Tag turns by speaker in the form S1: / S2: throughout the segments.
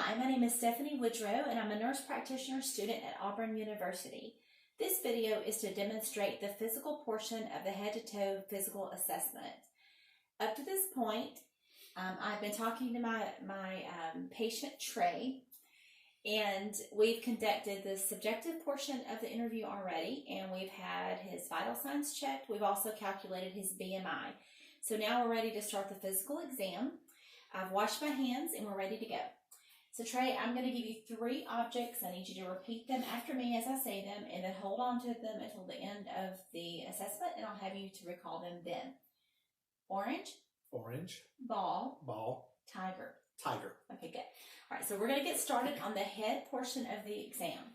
S1: Hi, my name is Stephanie Woodrow, and I'm a nurse practitioner student at Auburn University. This video is to demonstrate the physical portion of the head-to-toe physical assessment. Up to this point, I've been talking to my patient Trey, and we've conducted the subjective portion of the interview already, and we've had his vital signs checked. We've also calculated his BMI. So now we're ready to start the physical exam. I've washed my hands and we're ready to go. So Trey, I'm going to give you 3 objects. I need you to repeat them after me as I say them, and then hold on to them until the end of the assessment, and I'll have you to recall them then. Orange.
S2: Orange.
S1: Ball.
S2: Ball.
S1: Tiger.
S2: Tiger.
S1: Okay, good. All right, so we're going to get started on the head portion of the exam.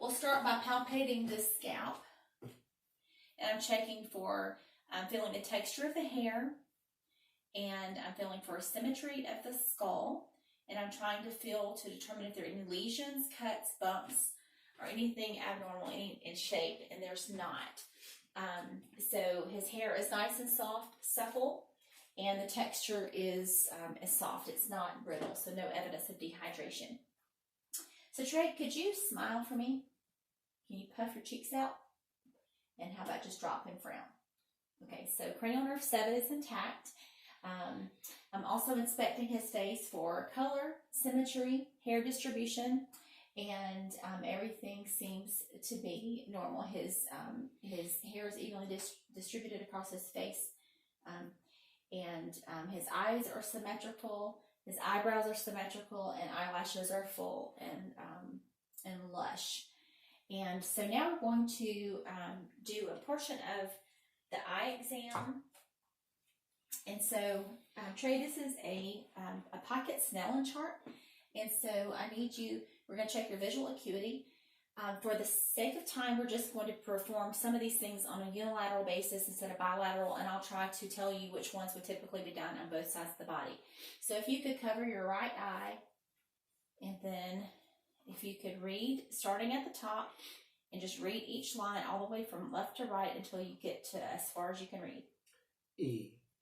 S1: We'll start by palpating the scalp, and I'm checking for, I'm feeling the texture of the hair, and I'm feeling for symmetry of the skull, and I'm trying to feel to determine if there are any lesions, cuts, bumps, or anything abnormal in shape, and there's not. So his hair is nice and soft, supple, and the texture is soft. It's not brittle, so no evidence of dehydration. So Trey, could you smile for me? Can you puff your cheeks out? And how about just drop and frown? Okay, so cranial nerve 7 is intact. I'm also inspecting his face for color, symmetry, hair distribution, and everything seems to be normal. His hair is evenly distributed across his face, and his eyes are symmetrical, his eyebrows are symmetrical, and eyelashes are full and lush. And so now we're going to do a portion of the eye exam. And so, Trey, this is a pocket Snellen chart, and so I need you, we're going to check your visual acuity. For the sake of time, we're just going to perform some of these things on a unilateral basis instead of bilateral, and I'll try to tell you which ones would typically be done on both sides of the body. So if you could cover your right eye, and then if you could read, starting at the top, and just read each line all the way from left to right until you get to as far as you can read.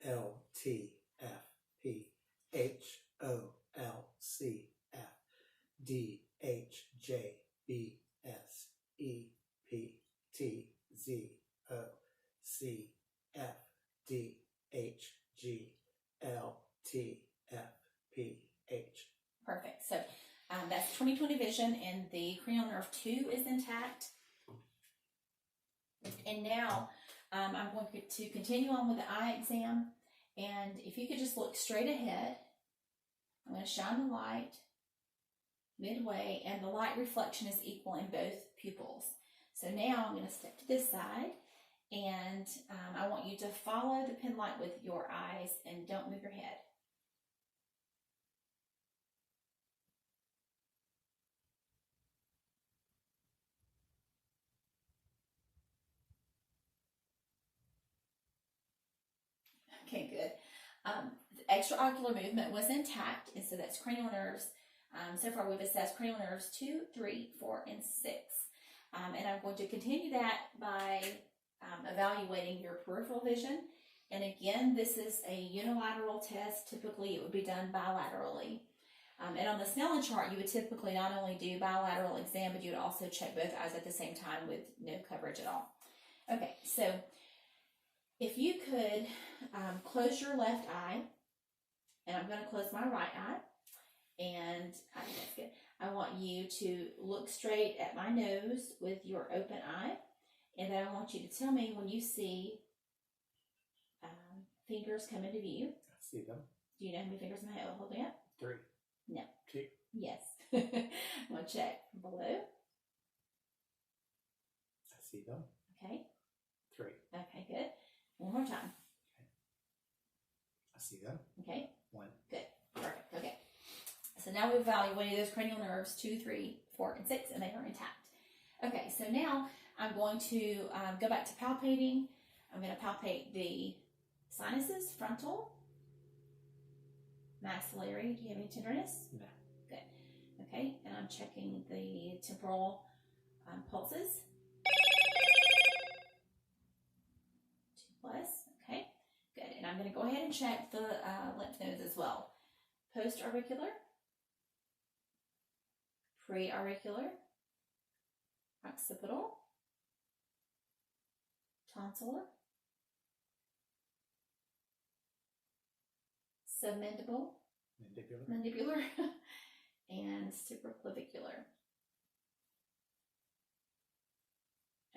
S2: ELTFPHOLCFDHOCFDHGLTFPH.
S1: Perfect. So that's 20/20 vision, and the cranial nerve 2 is intact. And now I'm going to continue on with the eye exam. And if you could just look straight ahead, I'm going to shine the light midway, and the light reflection is equal in both pupils. So now I'm going to step to this side, and I want you to follow the pen light with your eyes and don't move your head. Okay, good. The extraocular movement was intact, and so that's cranial nerves. So far we've assessed cranial nerves 2, 3, 4, and 6. And I'm going to continue that by evaluating your peripheral vision. And again, this is a unilateral test. Typically it would be done bilaterally. And on the Snellen chart, you would typically not only do bilateral exam, but you would also check both eyes at the same time with no coverage at all. Okay, so if you could close your left eye, and I'm going to close my right eye, and that's good. I want you to look straight at my nose with your open eye, and then I want you to tell me when you see fingers come into view.
S2: I see them.
S1: Do you know how many fingers I have holding up?
S2: 3.
S1: No.
S2: 2.
S1: Yes. I'm going to check below.
S2: I see them.
S1: Okay.
S2: 3.
S1: Okay, good. One more time.
S2: Okay. I see them.
S1: Okay.
S2: 1.
S1: Good. Perfect. Okay. So now we've evaluated those cranial nerves 2, 3, 4, and 6, and they are intact. Okay, so now I'm going to go back to palpating. I'm going to palpate the sinuses, frontal, maxillary. Do you have any tenderness?
S2: No.
S1: Good. Okay, and I'm checking the temporal pulses. 2+. Okay, good. And I'm going to go ahead and check the lymph nodes as well. Post-auricular, preauricular, occipital, tonsillar, submandible, mandibular, and supraclavicular.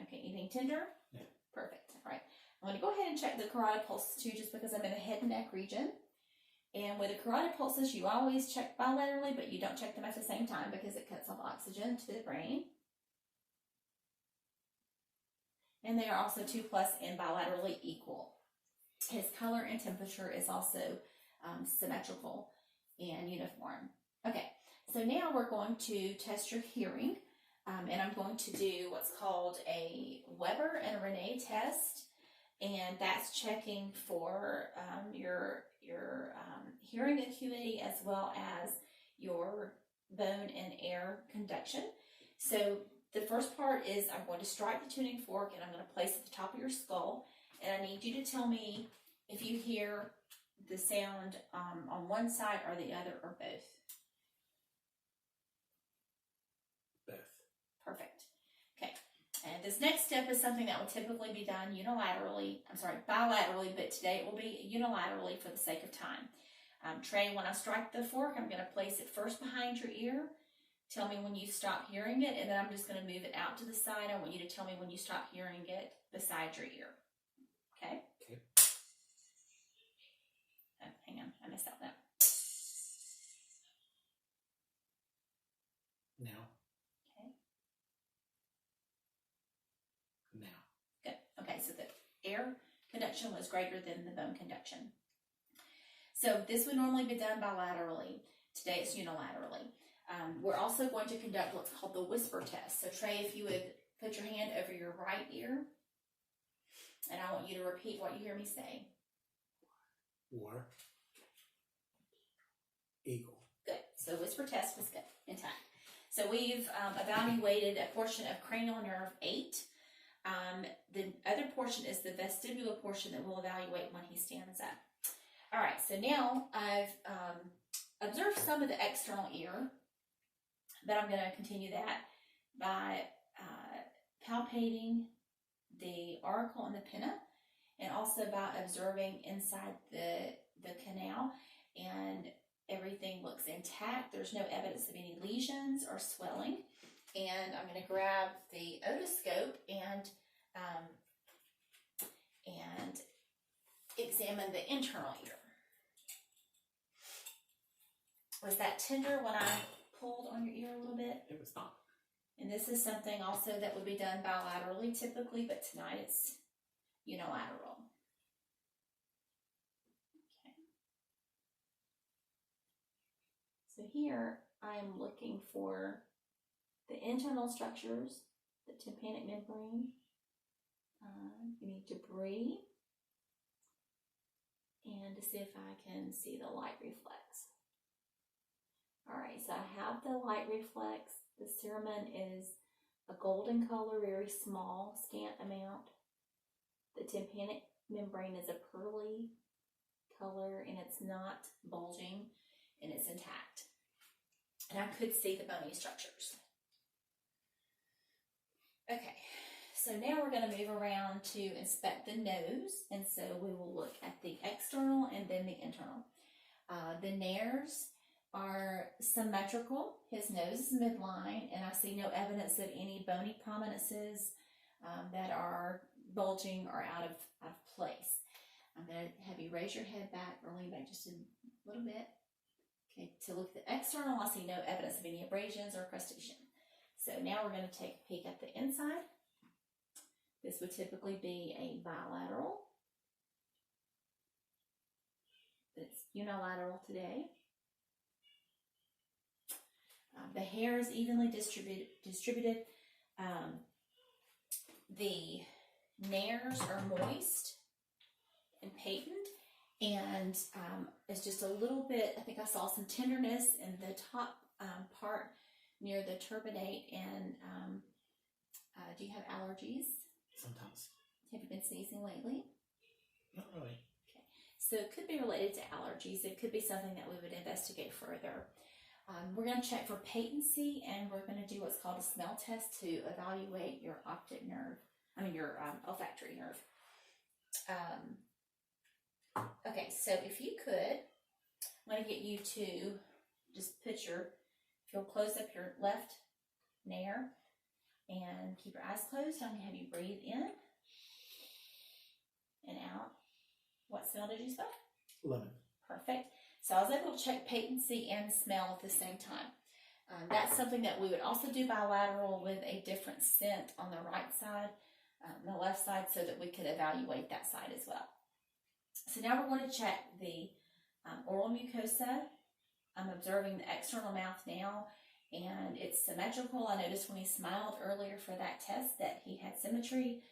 S1: Okay, anything tender?
S2: Yeah.
S1: Perfect. All right. I'm going to go ahead and check the carotid pulses too, just because I'm in the head and neck region. And with the carotid pulses, you always check bilaterally, but you don't check them at the same time because it cuts off oxygen to the brain. And they are also 2+ and bilaterally equal. His color and temperature is also symmetrical and uniform. Okay, so now we're going to test your hearing, and I'm going to do what's called a Weber and Rene test, and that's checking for your hearing acuity as well as your bone and air conduction. So the first part is I'm going to strike the tuning fork and I'm going to place it at the top of your skull, and I need you to tell me if you hear the sound on one side or the other or both.
S2: Both.
S1: Perfect. Okay. And this next step is something that will typically be done bilaterally, but today it will be unilaterally for the sake of time. Trey, when I strike the fork, I'm going to place it first behind your ear. Tell me when you stop hearing it, and then I'm just going to move it out to the side. I want you to tell me when you stop hearing it beside your ear. Okay?
S2: Okay.
S1: Oh, hang on, I missed that one.
S2: Now.
S1: Okay.
S2: Now.
S1: Good. Okay, so the air conduction was greater than the bone conduction. So this would normally be done bilaterally. Today it's unilaterally. We're also going to conduct what's called the whisper test. So Trey, if you would put your hand over your right ear, and I want you to repeat what you hear me say.
S2: War. Eagle.
S1: Good. So whisper test was good, intact. So we've evaluated a portion of cranial nerve 8. The other portion is the vestibular portion that we'll evaluate when he stands up. All right, so now I've observed some of the external ear, but I'm going to continue that by palpating the auricle and the pinna, and also by observing inside the canal, and everything looks intact. There's no evidence of any lesions or swelling. And I'm going to grab the otoscope and examine the internal ear. Was that tender when I pulled on your ear a little bit?
S2: It was not.
S1: And this is something also that would be done bilaterally typically, but tonight it's unilateral. Okay. So here I'm looking for the internal structures, the tympanic membrane, any debris, and to see if I can see the light reflex. All right, so I have the light reflex. The cerumen is a golden color, very small, scant amount. The tympanic membrane is a pearly color, and it's not bulging, and it's intact. And I could see the bony structures. Okay, so now we're going to move around to inspect the nose, and so we will look at the external and then the internal. The nares are symmetrical. His nose is midline, and I see no evidence of any bony prominences that are bulging or out of place. I'm going to have you raise your head back or lean back just a little bit. Okay, to look at the external, I see no evidence of any abrasions or crustation. So now we're going to take a peek at the inside. This would typically be a bilateral, but it's unilateral today. The hair is evenly distributed. The nares are moist and patent, and it's just a little bit, I think I saw some tenderness in the top part near the turbinate. And do you have allergies?
S2: Sometimes.
S1: Have you been sneezing lately?
S2: Not really.
S1: Okay, so it could be related to allergies. It could be something that we would investigate further. We're going to check for patency, and we're going to do what's called a smell test to evaluate your optic nerve. Your olfactory nerve. Okay, so if you could, I'm going to get you to just put if you'll close up your left nair and keep your eyes closed. I'm going to have you breathe in and out. What smell did you smell?
S2: Lemon.
S1: Perfect. So I was able to check patency and smell at the same time. That's something that we would also do bilateral with a different scent on the right side, the left side, so that we could evaluate that side as well. So now we're going to check the oral mucosa. I'm observing the external mouth now, and it's symmetrical. I noticed when he smiled earlier for that test that he had symmetry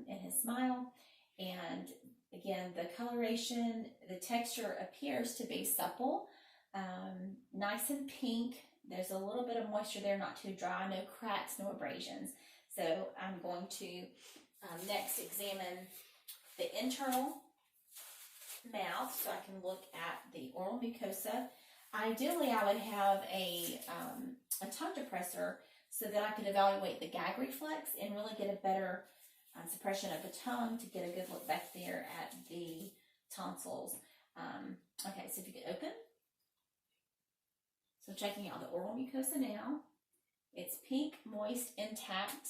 S1: in his smile. And again, the coloration, the texture appears to be supple, nice and pink. There's a little bit of moisture there, not too dry, no cracks, no abrasions. So I'm going to next examine the internal mouth so I can look at the oral mucosa. Ideally, I would have a tongue depressor so that I could evaluate the gag reflex and really get a better suppression of the tongue to get a good look back there at the tonsils. Okay, so if you could open. So checking out the oral mucosa now. It's pink, moist, intact.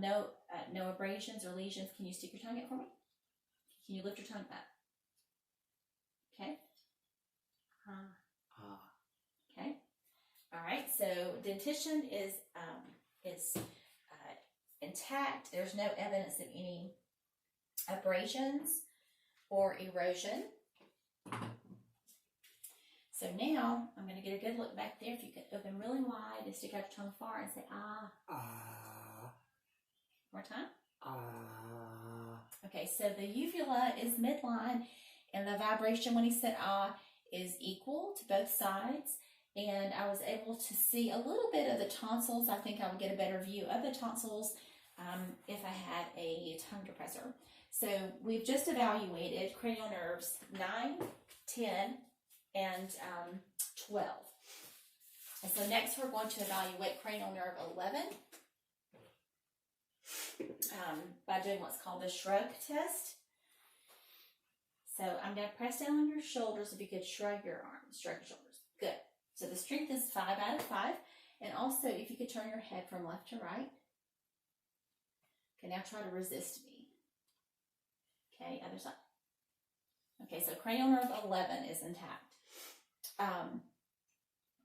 S1: No abrasions or lesions. Can you stick your tongue out for me? Can you lift your tongue up? Okay. Okay. All right. So dentition is intact. There's no evidence of any abrasions or erosion. So now I'm going to get a good look back there. If you could open really wide and stick out your tongue far and say ah. More time. Okay, so the uvula is midline, and the vibration when he said ah is equal to both sides. And I was able to see a little bit of the tonsils. I think I would get a better view of the tonsils if I had a tongue depressor. So we've just evaluated cranial nerves 9, 10, and 12. And so next we're going to evaluate cranial nerve 11 by doing what's called the shrug test. So I'm going to press down on your shoulders. If you could shrug your arms, shrug your shoulders. Good. So the strength is 5 out of 5. And also if you could turn your head from left to right. Okay, now try to resist me. Okay, other side. Okay, so cranial nerve 11 is intact.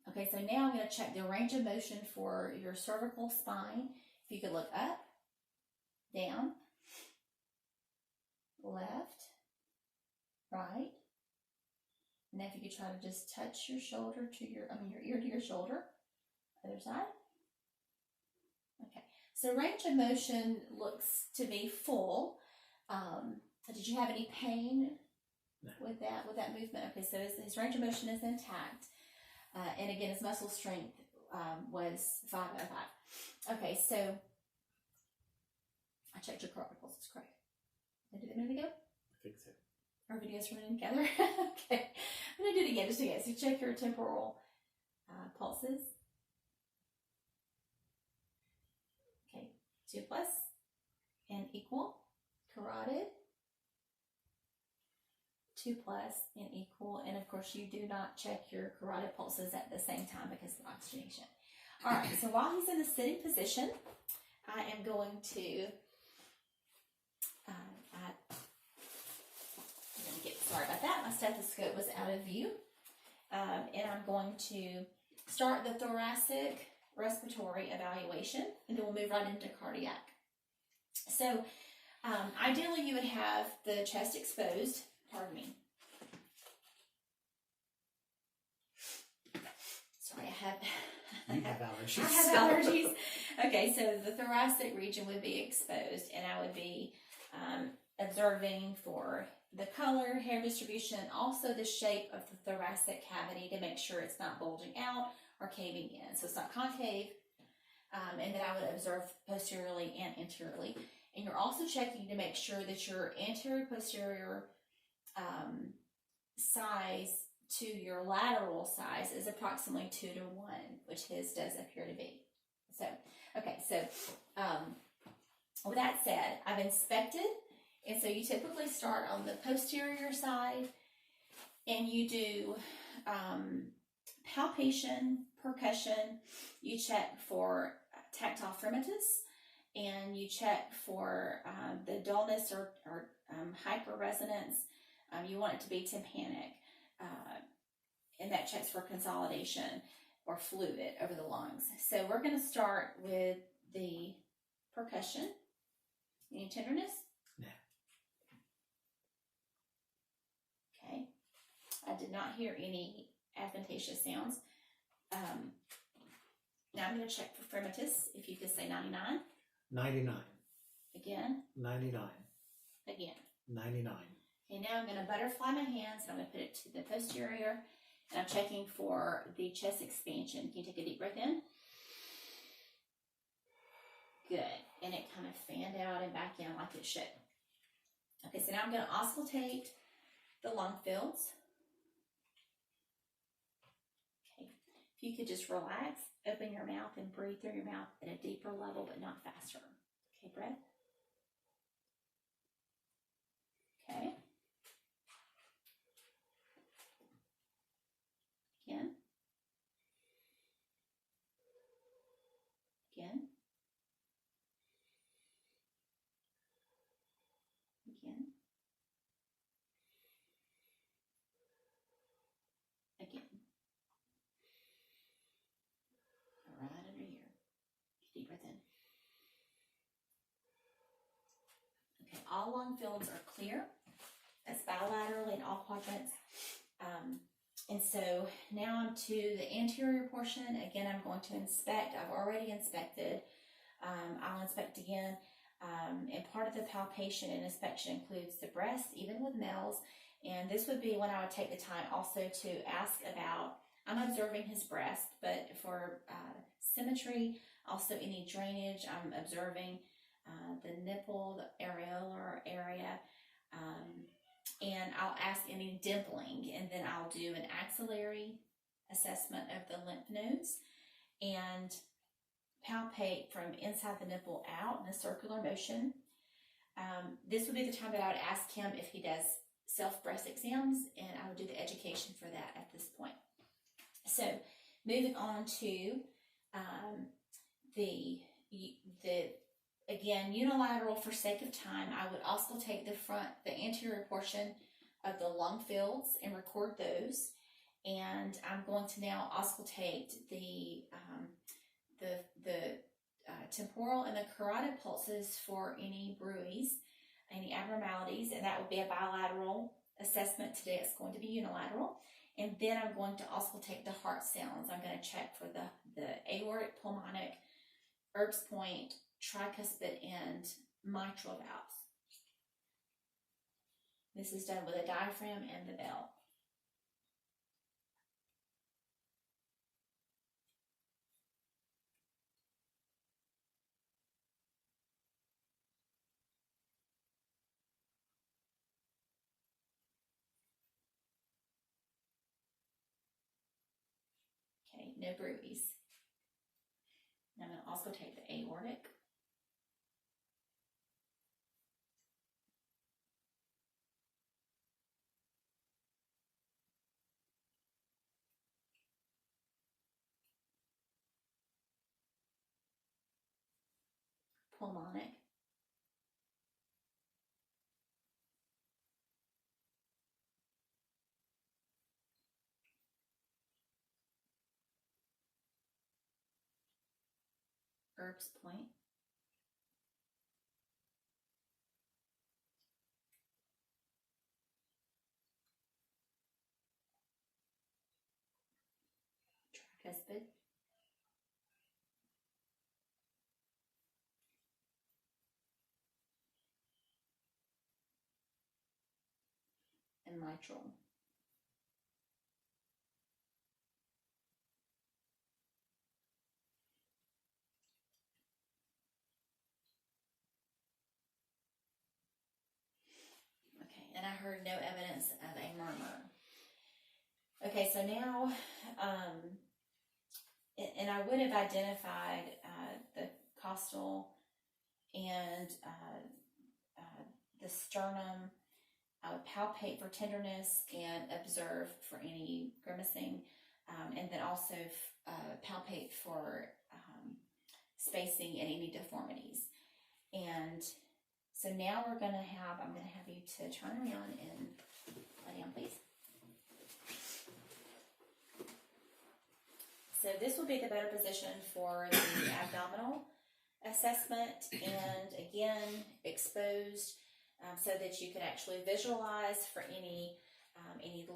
S1: Okay, so now I'm going to check the range of motion for your cervical spine. If you could look up, down, left, right. And if you could try to just touch your shoulder to your ear to your shoulder. Other side. Okay, so range of motion looks to be full. Did you have any pain with that movement? Okay, so his range of motion is intact. And again, his muscle strength was 5 out of 5. Okay, so I checked your carpal pulse. It's correct. Did I do that a minute ago?
S2: I think so.
S1: Our videos running together. Okay, I'm going to do it again just again. So check your temporal pulses. Okay, 2+ and equal. Carotid. 2+ and equal. And of course, you do not check your carotid pulses at the same time because of oxygenation. All right, so while he's in the sitting position, I am going to sorry about that, my stethoscope was out of view. And I'm going to start the thoracic respiratory evaluation, and then we'll move right into cardiac. So ideally you would have the chest exposed. Pardon me. Sorry, I have allergies. I have allergies. Okay, so the thoracic region would be exposed, and I would be observing for the color, hair distribution, also the shape of the thoracic cavity to make sure it's not bulging out or caving in. So it's not concave. And then I would observe posteriorly and anteriorly. And you're also checking to make sure that your anterior posterior size to your lateral size is approximately 2 to 1, which his does appear to be. So, okay, so with that said, I've inspected, and so you typically start on the posterior side, and you do palpation, percussion, you check for tactile firmitus, and you check for the dullness or hyperresonance. You want it to be tympanic, and that checks for consolidation or fluid over the lungs. So we're going to start with the percussion. Any tenderness?
S2: No.
S1: Okay. I did not hear any adventitious sounds. Now I'm going to check for firmitus. If you could say 99.
S2: 99.
S1: Again.
S2: 99.
S1: Again.
S2: 99.
S1: Okay, now I'm going to butterfly my hands, and I'm going to put it to the posterior, and I'm checking for the chest expansion. Can you take a deep breath in? Good. And it kind of fanned out and back in like it should. Okay, so now I'm going to auscultate the lung fields. Okay, if you could just relax, open your mouth, and breathe through your mouth at a deeper level, but not faster. Okay, breath. Okay. Again. Again. Again. Again. Right under here. Deep breath in. Okay, all lung fields are clear. That's bilaterally in all quadrants. And so now I'm to the anterior portion. Again, I'm going to inspect. I've already inspected. I'll inspect again. And part of the palpation and inspection includes the breast, even with males. And this would be when I would take the time also to ask about, I'm observing his breast, but for symmetry, also any drainage, I'm observing the nipple, the areolar area, and I'll ask any dimpling, and then I'll do an axillary assessment of the lymph nodes and palpate from inside the nipple out in a circular motion. This would be the time that I would ask him if he does self-breast exams, and I would do the education for that at this point. So moving on to the again, unilateral for sake of time, I would auscultate the anterior portion of the lung fields and record those. And I'm going to now auscultate the temporal and the carotid pulses for any bruits, any abnormalities, and that would be a bilateral assessment. Today it's going to be unilateral. And then I'm going to auscultate the heart sounds. I'm going to check for the aortic, pulmonic, Erb's point, tricuspid, and mitral valves. This is done with a diaphragm and the bell. Okay, no bruits. Now I'm going to also take the aortic. Pulmonic. Erb's point. Tricuspid. And mitral. Okay, and I heard no evidence of a murmur. Okay, so now, and I would have identified the costal and the sternum. I would palpate for tenderness and observe for any grimacing, and then also palpate for spacing and any deformities. And so now I'm going to have you to turn around and lay down, please. So this will be the better position for the abdominal assessment, and again, exposed so that you can actually visualize for any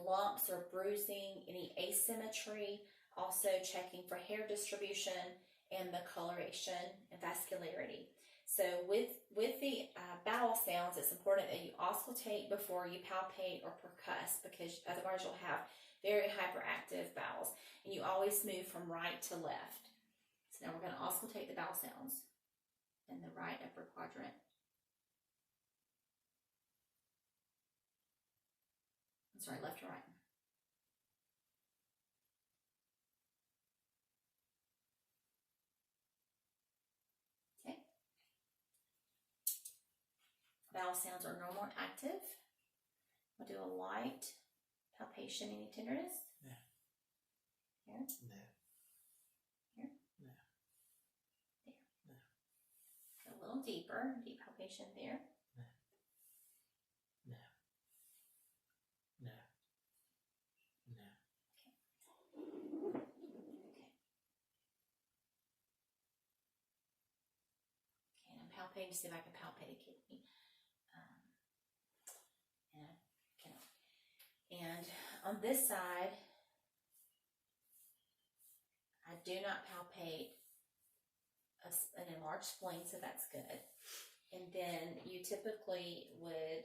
S1: lumps or bruising, any asymmetry, also checking for hair distribution and the coloration and vascularity. So with the bowel sounds, it's important that you auscultate before you palpate or percuss, because otherwise you'll have very hyperactive bowels, and you always move from right to left. So now we're going to auscultate the bowel sounds in the right upper quadrant. I'm sorry, left to right. Okay. Bowel sounds are normal and active. We'll do a light palpation. Any tenderness?
S2: No.
S1: Here?
S2: No.
S1: Here?
S2: No.
S1: There.
S2: No.
S1: A little deeper, deep palpation there.
S2: No. No. No. No.
S1: Okay. Okay. And I'm palpating to see if I can palpate a kidney. And I cannot. And on this side, I do not palpate an enlarged spleen, so that's good. And then you typically would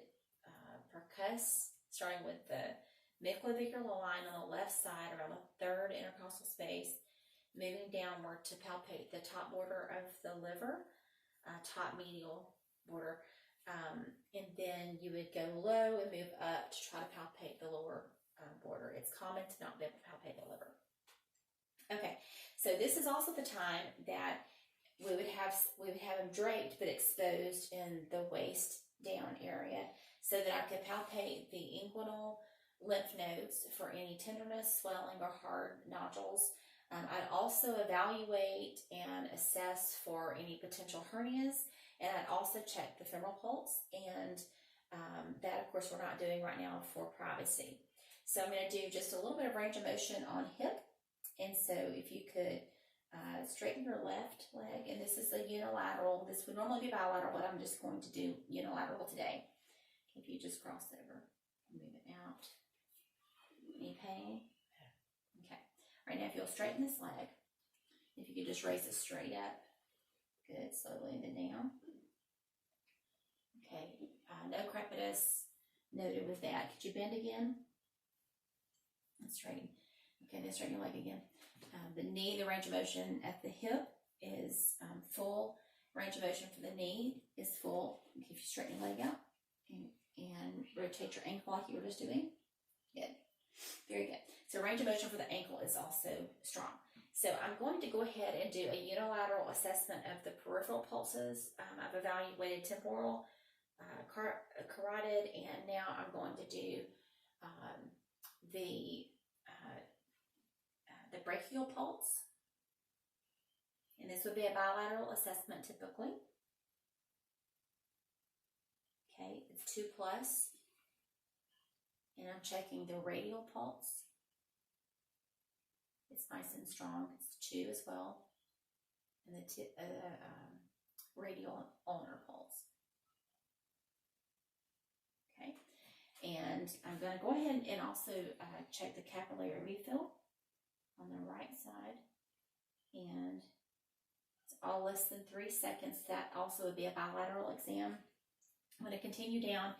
S1: percuss, starting with the midclavicular line on the left side around the third intercostal space, moving downward to palpate the top border of the liver, top medial border, and then you would go low and move up to try to palpate the lower border. It's common to not be able to palpate the liver. Okay, so this is also the time that we would have them draped but exposed in the waist down area, so that I could palpate the inguinal lymph nodes for any tenderness, swelling, or hard nodules. I'd also evaluate and assess for any potential hernias, and I'd also check the femoral pulse, and that of course we're not doing right now for privacy. So I'm going to do just a little bit of range of motion on hip, and so if you could straighten your left leg, and this is a unilateral. This would normally be bilateral, but I'm just going to do unilateral today. If you just cross over and move it out. Any pain? Okay. All right, now if you'll straighten this leg, if you could just raise it straight up. Good, slowly, and then down. Okay, no crepitus noted with that. Could you bend again? And straighten. Okay, then straighten your leg again. The knee, the range of motion at the hip is full. Range of motion for the knee is full. Okay, if you straighten your leg out and rotate your ankle like you were just doing. Good. Very good. So range of motion for the ankle is also strong. So I'm going to go ahead and do a unilateral assessment of the peripheral pulses. I've evaluated temporal, carotid, and now I'm going to do the brachial pulse. And this would be a bilateral assessment typically. Okay, it's 2+. And I'm checking the radial pulse. It's nice and strong. It's 2 as well. And the radial ulnar pulse. Okay. And I'm going to go ahead and also check the capillary refill on the right side. And it's all less than 3 seconds. That also would be a bilateral exam. I'm going to continue down,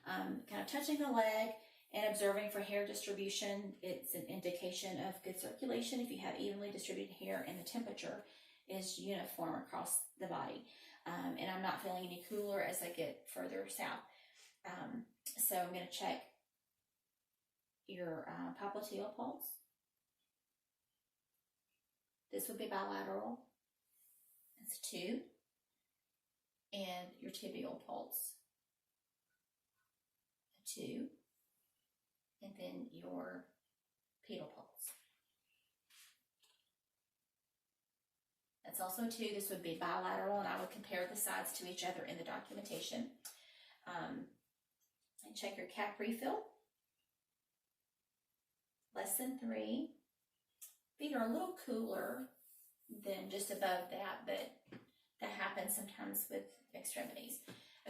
S1: kind of touching the leg and observing for hair distribution. It's an indication of good circulation if you have evenly distributed hair and the temperature is uniform across the body. And I'm not feeling any cooler as I get further south. So I'm going to check your popliteal pulse. This would be bilateral. That's 2. And your tibial pulse, 2. And then your pedal pulse. That's also 2. This would be bilateral, and I would compare the sides to each other in the documentation. And check your cap refill. Less than 3. Feet are a little cooler than just above that, but that happens sometimes with extremities.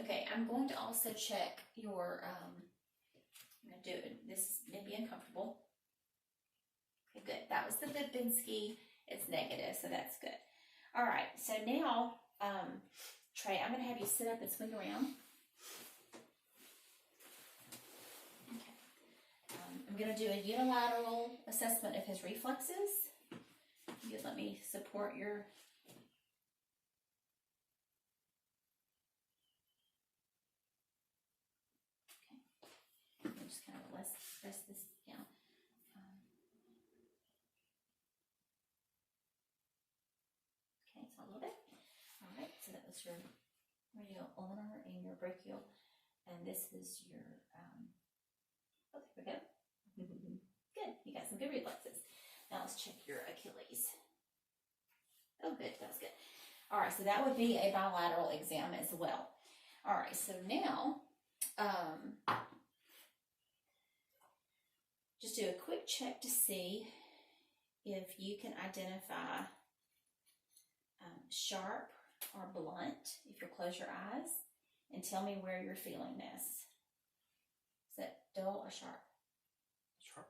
S1: Okay, I'm going to also check your, I'm going to do it. This may be uncomfortable. Okay, good. That was the Babinski. It's negative, so that's good. All right, so now, Trey, I'm going to have you sit up and swing around. I'm going to do a unilateral assessment of his reflexes. You let me support your... Okay. I'm just kind of rest this down. Okay, so a little bit. All right, so that was your radial ulnar and your brachial. And this is your... oh, there we go. Good, you got some good reflexes. Now let's check your Achilles. Oh, good, that was good. All right, so that would be a bilateral exam as well. All right, so now, just do a quick check to see if you can identify sharp or blunt, if you close your eyes, and tell me where you're feeling this. Is that dull or sharp?
S2: Sharp.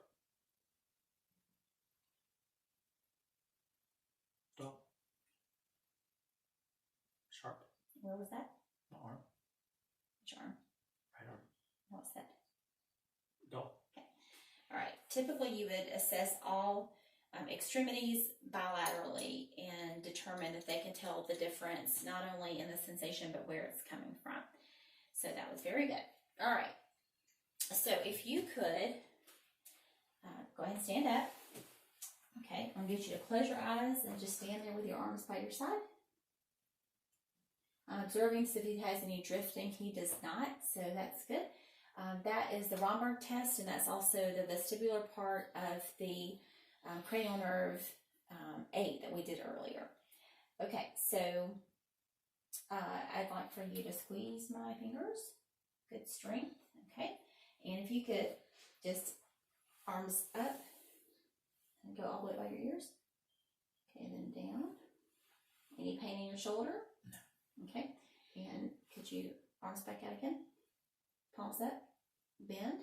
S2: Dull. Sharp.
S1: Where was that?
S2: My arm.
S1: Which arm?
S2: Right arm.
S1: What's that?
S2: Dull.
S1: Okay. All right. Typically, you would assess all extremities bilaterally and determine if they can tell the difference, not only in the sensation, but where it's coming from. So that was very good. All right. So if you could, go ahead and stand up. Okay, I'm going to get you to close your eyes and just stand there with your arms by your side. I'm observing so if he has any drifting. He does not, so that's good. That is the Romberg test, and that's also the vestibular part of the cranial nerve 8 that we did earlier. Okay, so I'd like for you to squeeze my fingers. Good strength, okay? And if you could just arms up and go all the way by your ears. Okay, then down. Any pain in your shoulder?
S2: No.
S1: Okay, and could you arms back out again? Palms up. Bend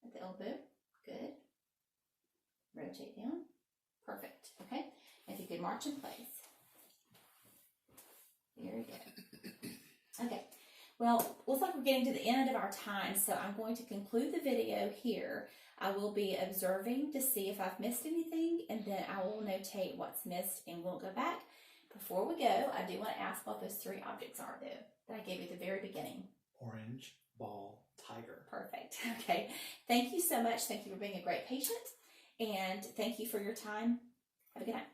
S1: at the elbow. Good. Rotate down. Perfect. Okay, if you could march in place. Very good. Okay. Well, looks like we're getting to the end of our time, so I'm going to conclude the video here. I will be observing to see if I've missed anything, and then I will notate what's missed, and we'll go back. Before we go, I do want to ask what those 3 objects are, though, that I gave you at the very beginning.
S2: Orange, ball, tiger.
S1: Perfect. Okay. Thank you so much. Thank you for being a great patient, and thank you for your time. Have a good night.